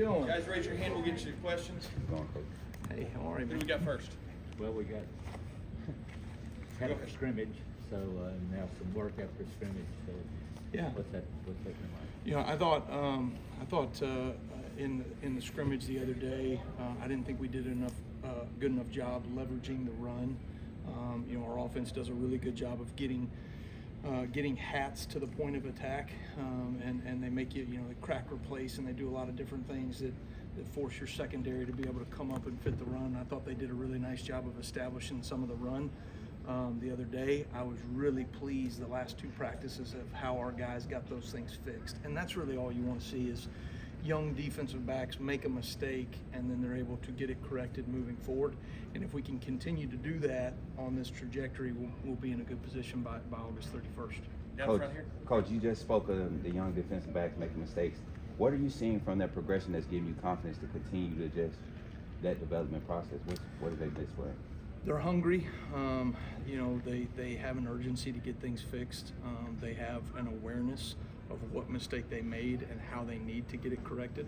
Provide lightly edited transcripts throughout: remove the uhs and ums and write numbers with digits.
Doing? Guys, raise your hand. We'll get you questions. Hey, how are you, Who do man? we got first? Well, we got had a scrimmage, so now some work after scrimmage. So Yeah. what's that been like? You know, I thought in the scrimmage the other day, I didn't think we did good enough job leveraging the run. You know, our offense does a really good job of getting hats to the point of attack, and they make you know, they crack replace, and they do a lot of different things that force your secondary to be able to come up and fit the run. I thought they did a really nice job of establishing some of the run the other day. I was really pleased the last two practices of how our guys got those things fixed, and that's really all you want to see is young defensive backs make a mistake and then they're able to get it corrected moving forward. And if we can continue to do that on this trajectory, we'll be in a good position by August 31st. Down front here. Coach, you just spoke of the young defensive backs making mistakes. What are you seeing from that progression that's giving you confidence to continue to just that development process? What do they display? They're hungry. You know, they have an urgency to get things fixed. They have an awareness of what mistake they made and how they need to get it corrected.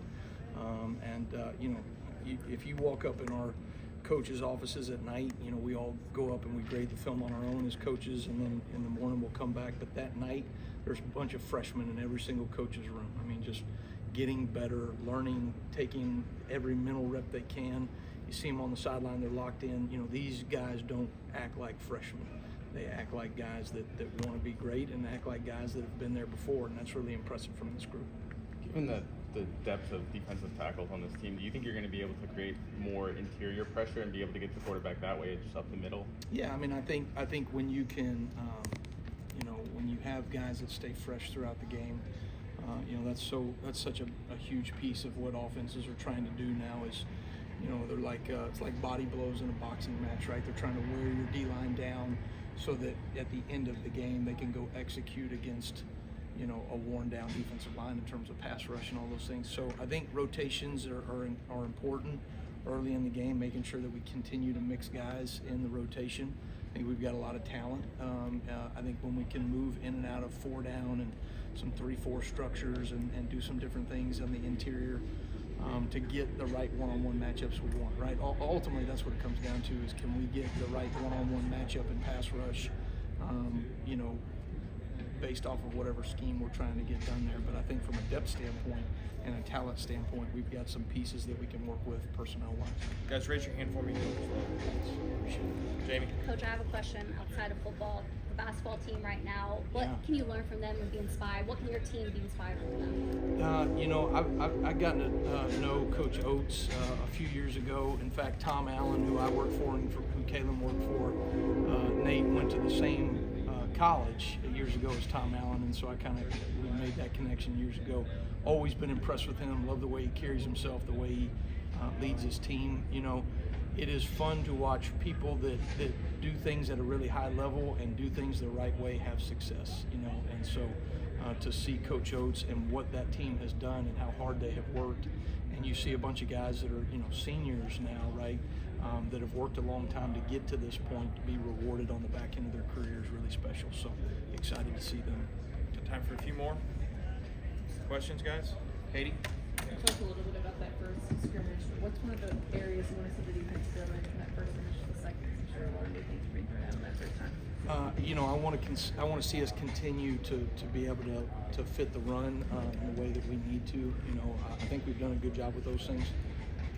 You know, if you walk up in our coaches' offices at night, you know, we all go up and we grade the film on our own as coaches, and then in the morning we'll come back. But that night, there's a bunch of freshmen in every single coach's room. I mean, just getting better, learning, taking every mental rep they can. You see them on the sideline, they're locked in. You know, these guys don't act like freshmen. They act like guys that want to be great and act like guys that have been there before, and that's really impressive from this group. Given the depth of defensive tackles on this team, do you think you're going to be able to create more interior pressure and be able to get the quarterback that way, just up the middle? Yeah, I mean, I think when you can, you know, when you have guys that stay fresh throughout the game, you know, that's such a huge piece of what offenses are trying to do now. Is, you know, they're like it's like body blows in a boxing match, right? They're trying to wear your D-line down so that at the end of the game they can go execute against, you know, a worn down defensive line in terms of pass rush and all those things. So I think rotations are important early in the game, making sure that we continue to mix guys in the rotation. I think we've got a lot of talent. I think when we can move in and out of 4 down and some 3-4 structures and do some different things on the interior to get the right one-on-one matchups we want, right? Ultimately, that's what it comes down to is, can we get the right one-on-one matchup in pass rush, you know, based off of whatever scheme we're trying to get done there. But I think from a depth standpoint and a talent standpoint, we've got some pieces that we can work with personnel-wise. Guys, raise your hand for me. Jamie. Coach, I have a question outside of football. The basketball team right now, what Yeah. can you learn from them and be inspired? What can your team be inspired from them? You know, I've gotten to know Coach Oates a few years ago. In fact, Tom Allen, who I worked for and who Kalen worked for, Nate went to the same college years ago as Tom Allen, and so we made that connection years ago. Always been impressed with him. Love the way he carries himself, the way he leads his team. You know, it is fun to watch people that do things at a really high level and do things the right way have success, you know. And so to see Coach Oates and what that team has done and how hard they have worked, and you see a bunch of guys that are, you know, seniors now, right, that have worked a long time to get to this point, to be rewarded on the back end of their career is really special. So excited to see them. Got time for a few more questions, guys? Katie? Talk a little bit about that first scrimmage. What's one of the areas you want to see the defense fill in from that first finish to the second? I'm sure a lot of new things bring around that first time. You know, I want to see us continue to be able to fit the run in the way that we need to. You know, I think we've done a good job with those things.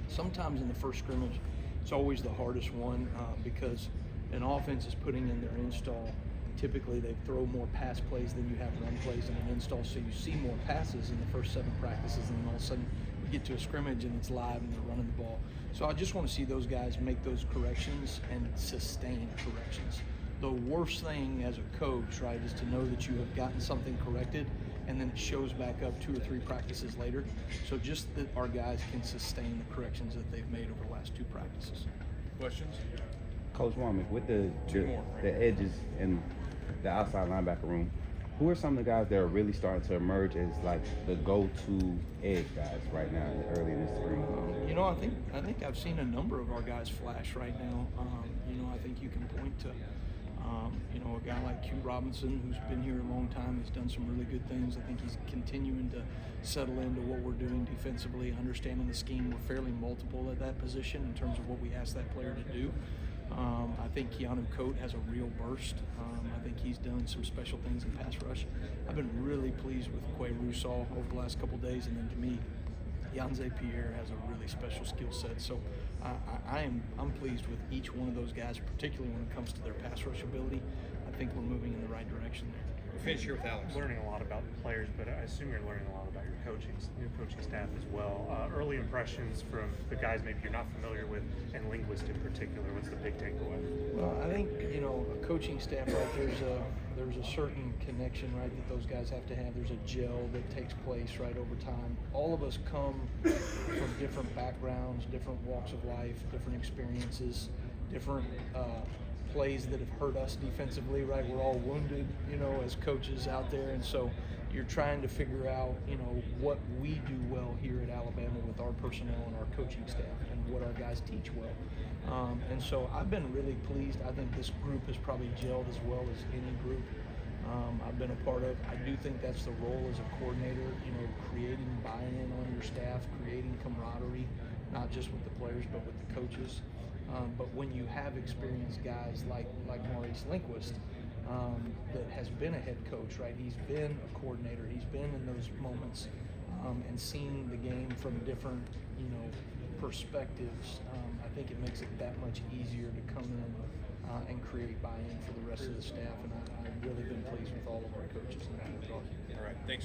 Sometimes in the first scrimmage, it's always the hardest one because an offense is putting in their install. Typically, they throw more pass plays than you have run plays in an install, so you see more passes in the first 7 practices, and then all of a sudden we get to a scrimmage and it's live and they're running the ball. So I just want to see those guys make those corrections and sustain corrections. The worst thing as a coach, right, is to know that you have gotten something corrected and then it shows back up 2 or 3 practices later. So just that our guys can sustain the corrections that they've made over the last 2 practices. Questions? Coach Wommack, with the more, right? the edges and the outside linebacker room, who are some of the guys that are really starting to emerge as like the go-to edge guys right now, early in the spring? You know, I think I've seen a number of our guys flash right now. You know, I think you can point to You know, a guy like Q Robinson, who's been here a long time, has done some really good things. I think he's continuing to settle into what we're doing defensively, understanding the scheme. We're fairly multiple at that position in terms of what we ask that player to do. I think Keanu Coate has a real burst. I think he's done some special things in pass rush. I've been really pleased with Quay Russaw over the last couple of days, and then to me, Yanze Pierre has a really special skill set. So I'm pleased with each one of those guys, particularly when it comes to their pass rush ability. I think we're moving in the right direction there. We'll finish here with Alex. Learning a lot about the players, but I assume you're learning a lot about your coaching staff as well. Early impressions from the guys maybe you're not familiar with, and linguist in particular. What's the big takeaway? Well, I think, you know, a coaching staff, right, there's a certain connection, right, that those guys have to have. There's a gel that takes place, right, over time. All of us come from different backgrounds, different walks of life, different experiences, different plays that have hurt us defensively, right? We're all wounded, you know, as coaches out there, and so you're trying to figure out, you know, what we do well here at Alabama with our personnel and our coaching staff, and what our guys teach well. And so I've been really pleased. I think this group has probably gelled as well as any group I've been a part of. I do think that's the role as a coordinator, you know, creating buy-in on your staff, creating camaraderie, not just with the players, but with the coaches. But when you have experienced guys like Maurice Linguist, that has been a head coach, right? He's been a coordinator. He's been in those moments and seen the game from different, you know, perspectives. I think it makes it that much easier to come in and create buy-in for the rest of the staff. And I've really been pleased with all of our coaches in that regard. All right, thanks.